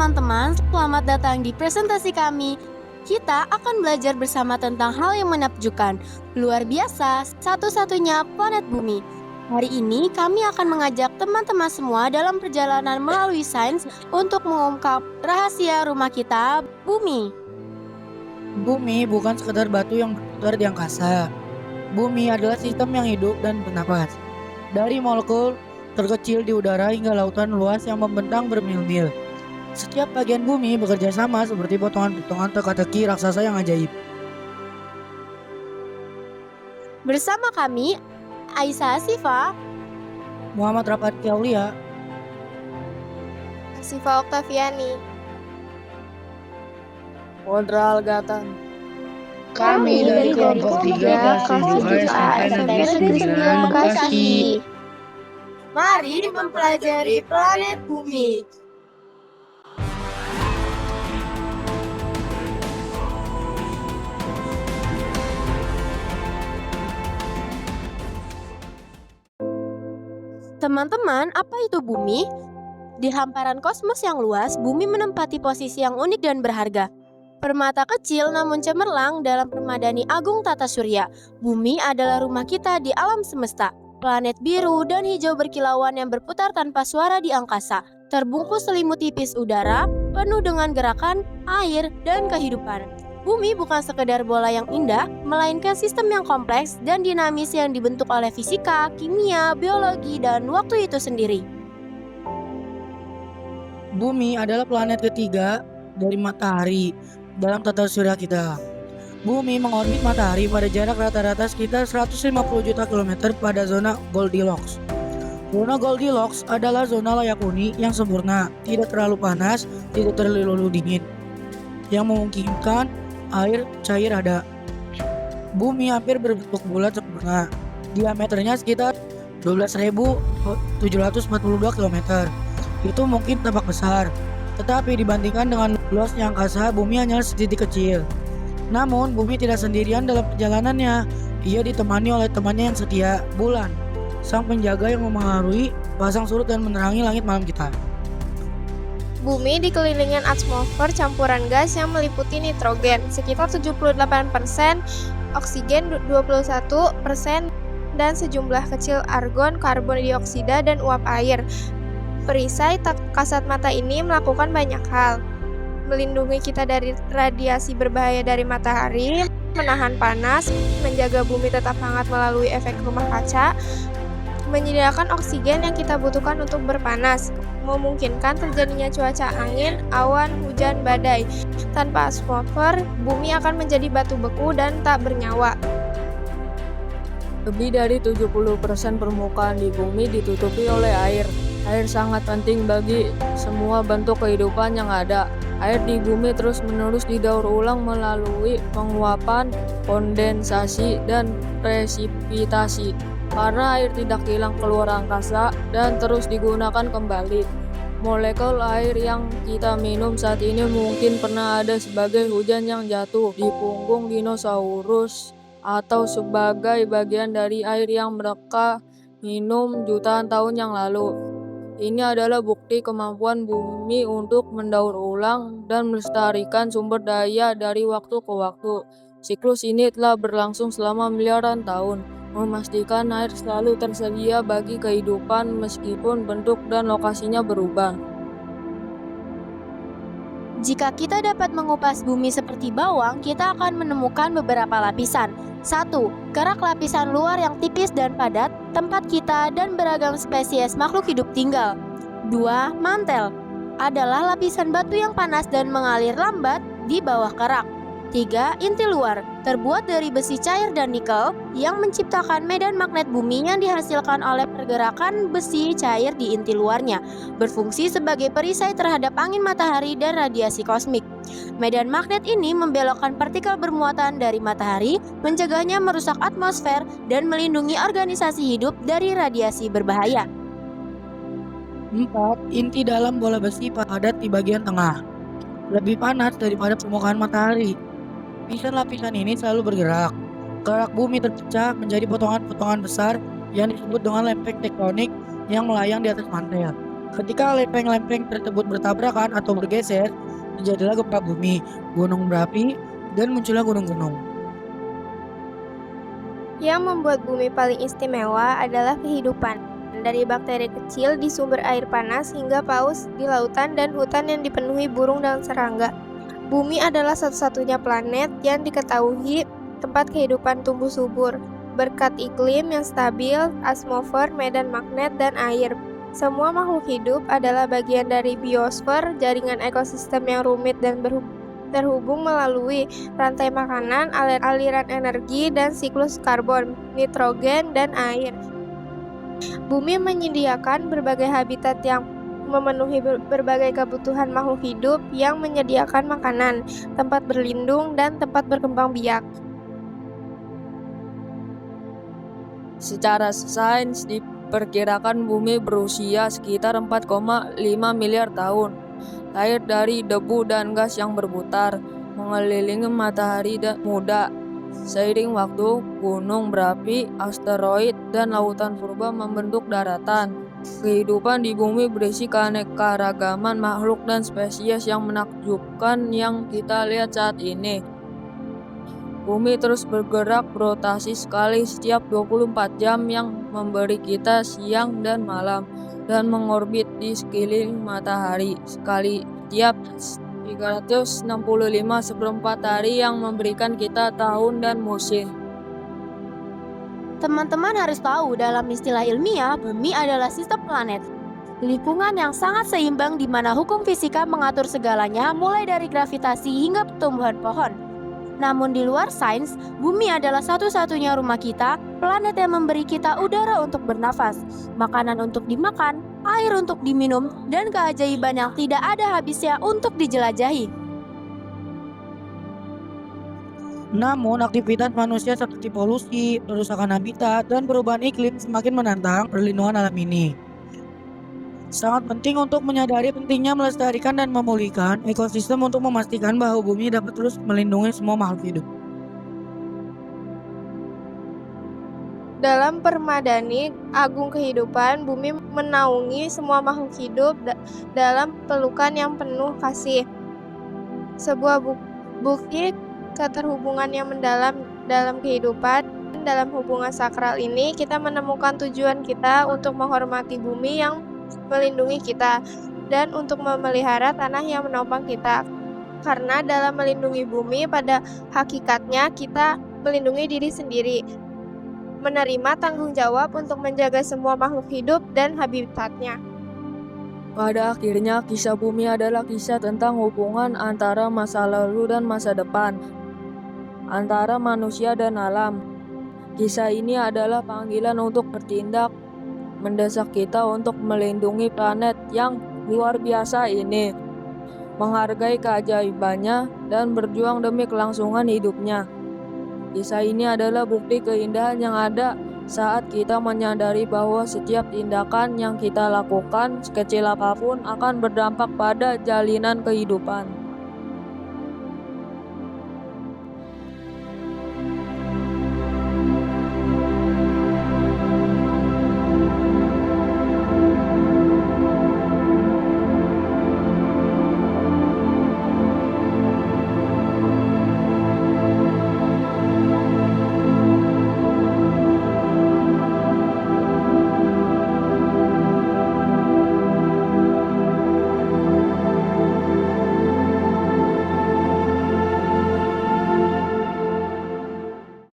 teman-teman, selamat datang di presentasi kami. Kita akan belajar bersama tentang hal yang menakjubkan, luar biasa, satu-satunya planet bumi. Hari ini kami akan mengajak teman-teman semua dalam perjalanan melalui sains untuk mengungkap rahasia rumah kita, bumi. Bumi bukan sekedar batu yang berputar di angkasa. Bumi adalah sistem yang hidup dan bernapas. Dari molekul terkecil di udara hingga lautan luas yang membentang bermil-mil. Setiap bagian bumi bekerja sama seperti potongan-potongan teka-teki raksasa yang ajaib. Bersama kami, Aisyah Sifa, Muhammad Rafati Aulia, Siva Oktaviani. Modral Gatan. Kami dari kelompok 3 kelas 7A SMP Negeri 9 Bekasi. mari mempelajari planet bumi. Teman-teman, apa itu bumi? Di hamparan kosmos yang luas, bumi menempati posisi yang unik dan berharga. Permata kecil namun cemerlang dalam permadani agung tata surya. Bumi adalah rumah kita di alam semesta. Planet biru dan hijau berkilauan yang berputar tanpa suara di angkasa. Terbungkus selimut tipis udara, penuh dengan gerakan, air, dan kehidupan. Bumi bukan sekedar bola yang indah, melainkan sistem yang kompleks dan dinamis yang dibentuk oleh fisika, kimia, biologi, dan waktu itu sendiri. Bumi adalah planet ketiga dari matahari dalam tata surya kita. Bumi mengorbit matahari pada jarak rata-rata sekitar 150 juta kilometer pada zona Goldilocks. Zona Goldilocks adalah zona layak huni yang sempurna, tidak terlalu panas, tidak terlalu dingin, yang memungkinkan air cair ada. Bumi hampir berbentuk bulat sempurna, diameternya sekitar 12.742 km. Itu mungkin tampak besar, tetapi dibandingkan dengan luasnya angkasa, bumi hanyalah setitik kecil. Namun, bumi tidak sendirian dalam perjalanannya. Ia ditemani oleh temannya yang setia, bulan, sang penjaga yang memengaruhi pasang surut dan menerangi langit malam kita. Bumi dikelilingi atmosfer campuran gas yang meliputi nitrogen sekitar 78%, oksigen 21%, dan sejumlah kecil argon, karbon dioksida, dan uap air. Perisai kasat mata ini melakukan banyak hal. Melindungi kita dari radiasi berbahaya dari matahari, menahan panas, menjaga bumi tetap hangat melalui efek rumah kaca, menyediakan oksigen yang kita butuhkan untuk berpanas, memungkinkan terjadinya cuaca angin, awan, hujan, badai. Tanpa atmosfer, bumi akan menjadi batu beku dan tak bernyawa. Lebih dari 70% permukaan di bumi ditutupi oleh air. Air sangat penting bagi semua bentuk kehidupan yang ada. Air di bumi terus-menerus didaur ulang melalui penguapan, kondensasi, dan presipitasi. Karena air tidak hilang keluar angkasa dan terus digunakan kembali. Molekul air yang kita minum saat ini mungkin pernah ada sebagai hujan yang jatuh di punggung dinosaurus atau sebagai bagian dari air yang mereka minum jutaan tahun yang lalu. Ini adalah bukti kemampuan bumi untuk mendaur ulang dan melestarikan sumber daya dari waktu ke waktu. Siklus ini telah berlangsung selama miliaran tahun, memastikan air selalu tersedia bagi kehidupan meskipun bentuk dan lokasinya berubah. Jika kita dapat mengupas bumi seperti bawang, kita akan menemukan beberapa lapisan. 1. Kerak lapisan luar yang tipis dan padat, tempat kita dan beragam spesies makhluk hidup tinggal. 2. Mantel adalah lapisan batu yang panas dan mengalir lambat di bawah kerak. 3. Inti luar, terbuat dari besi cair dan nikel yang menciptakan medan magnet bumi yang dihasilkan oleh pergerakan besi cair di inti luarnya, berfungsi sebagai perisai terhadap angin matahari dan radiasi kosmik. Medan magnet ini membelokkan partikel bermuatan dari matahari, mencegahnya merusak atmosfer, dan melindungi organisasi hidup dari radiasi berbahaya. 4. Inti dalam bola besi padat di bagian tengah, lebih panas daripada permukaan matahari. Lapisan ini selalu bergerak. Kerak bumi terpecah menjadi potongan-potongan besar yang disebut dengan lempeng tektonik yang melayang di atas mantel. Ketika lempeng-lempeng tersebut bertabrakan atau bergeser, terjadilah gempa bumi, gunung berapi, dan muncullah gunung-gunung. Yang membuat bumi paling istimewa adalah kehidupan. Dari bakteri kecil di sumber air panas hingga paus di lautan dan hutan yang dipenuhi burung dan serangga. Bumi adalah satu-satunya planet yang diketahui tempat kehidupan tumbuh subur, berkat iklim yang stabil, atmosfer, medan magnet, dan air. Semua makhluk hidup adalah bagian dari biosfer, jaringan ekosistem yang rumit dan terhubung melalui rantai makanan, aliran energi, dan siklus karbon, nitrogen, dan air. Bumi menyediakan berbagai habitat yang memenuhi berbagai kebutuhan makhluk hidup yang menyediakan makanan, tempat berlindung, dan tempat berkembang biak. Secara sains diperkirakan bumi berusia sekitar 4,5 miliar tahun. Lahir dari debu dan gas yang berputar, mengelilingi matahari muda. Seiring waktu, gunung berapi, asteroid, dan lautan purba membentuk daratan. Kehidupan di bumi berisi keanekaragaman makhluk dan spesies yang menakjubkan yang kita lihat saat ini. Bumi terus bergerak berotasi sekali setiap 24 jam yang memberi kita siang dan malam, dan mengorbit di sekeliling matahari sekali tiap 365 seperempat hari yang memberikan kita tahun dan musim. Teman-teman harus tahu dalam istilah ilmiah, bumi adalah sistem planet. Lingkungan yang sangat seimbang di mana hukum fisika mengatur segalanya mulai dari gravitasi hingga pertumbuhan pohon. Namun di luar sains, bumi adalah satu-satunya rumah kita, planet yang memberi kita udara untuk bernafas, makanan untuk dimakan, air untuk diminum, dan keajaiban yang tidak ada habisnya untuk dijelajahi. Namun, aktivitas manusia seperti polusi, perusakan habitat, dan perubahan iklim semakin menantang perlindungan alam ini. Sangat penting untuk menyadari pentingnya melestarikan dan memulihkan ekosistem untuk memastikan bahwa bumi dapat terus melindungi semua makhluk hidup. Dalam Permadani Agung Kehidupan, bumi menaungi semua makhluk hidup dalam pelukan yang penuh kasih. Sebuah bukti keterhubungan yang mendalam dalam kehidupan. Dalam hubungan sakral ini, kita menemukan tujuan kita untuk menghormati bumi yang melindungi kita, dan untuk memelihara tanah yang menopang kita. Karena dalam melindungi bumi, pada hakikatnya kita melindungi diri sendiri, menerima tanggung jawab untuk menjaga semua makhluk hidup dan habitatnya. Pada akhirnya, kisah bumi adalah kisah tentang hubungan antara masa lalu dan masa depan, antara manusia dan alam. Kisah ini adalah panggilan untuk bertindak, mendesak kita untuk melindungi planet yang luar biasa ini, menghargai keajaibannya, dan berjuang demi kelangsungan hidupnya. Kisah ini adalah bukti keindahan yang ada saat kita menyadari bahwa setiap tindakan yang kita lakukan, sekecil apapun, akan berdampak pada jalinan kehidupan.